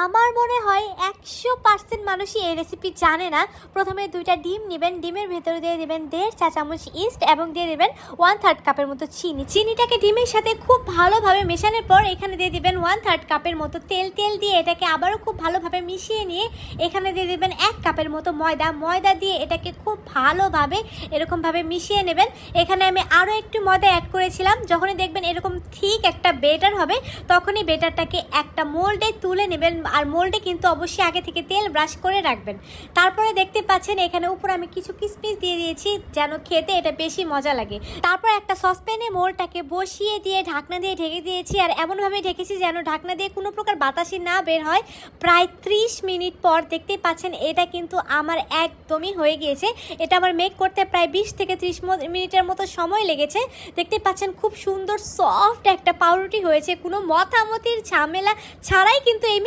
আমার মনে হয় 100% মানুষই এই রেসিপি জানে না। প্রথমে 2টা ডিম নেবেন, ডিমের ভেতরে দিয়ে দেবেন 1.5 চা চামচ ইস্ট এবং দিয়ে দেবেন 1/3 কাপের মতো চিনি। চিনিটাকে ডিমের সাথে খুব ভালোভাবে মেশানোর পর এখানে দিয়ে দেবেন 1/3 কাপের মতো তেল। তেল দিয়ে এটাকে আবারও খুব ভালোভাবে মিশিয়ে নিয়ে এখানে দিয়ে দেবেন 1 কাপের মতো ময়দা। ময়দা দিয়ে এটাকে খুব ভালোভাবে এরকমভাবে মিশিয়ে নেবেন। এখানে আমি আরও একটু ময়দা অ্যাড করেছিলাম। যখনই দেখবেন এরকম ঠিক একটা বেটার হবে তখনই বেটারটাকে একটা মোল্ডে তুলে নেবেন, আর মোল্ডে কিন্তু অবশ্যই আগে থেকে তেল ব্রাশ করে রাখবেন। তারপরে দেখতে পাচ্ছেন এখানে উপরে আমি কিছু কিশমিশ দিয়ে দিয়েছি যেন খেতে এটা বেশি মজা লাগে। তারপর একটা সসপ্যানে মোল্ডটাকে বসিয়ে দিয়ে ঢাকনা দিয়ে ঢেকে দিয়েছি, আর এমনভাবে ঢেকেছি যেন ঢাকনা দিয়ে কোনো প্রকার বাতাসই না বের হয়। প্রায় 30 মিনিট পর দেখতে পাচ্ছেন এটা কিন্তু আমার একদমই হয়ে গিয়েছে। এটা আমার মেক করতে প্রায় 20 থেকে 30 মিনিটের মতো সময় লেগেছে। দেখতে পাচ্ছেন খুব সুন্দর সফট একটা পাউরুটি হয়েছে, কোনো মতামতির ঝামেলা ছাড়াই কিন্তু এই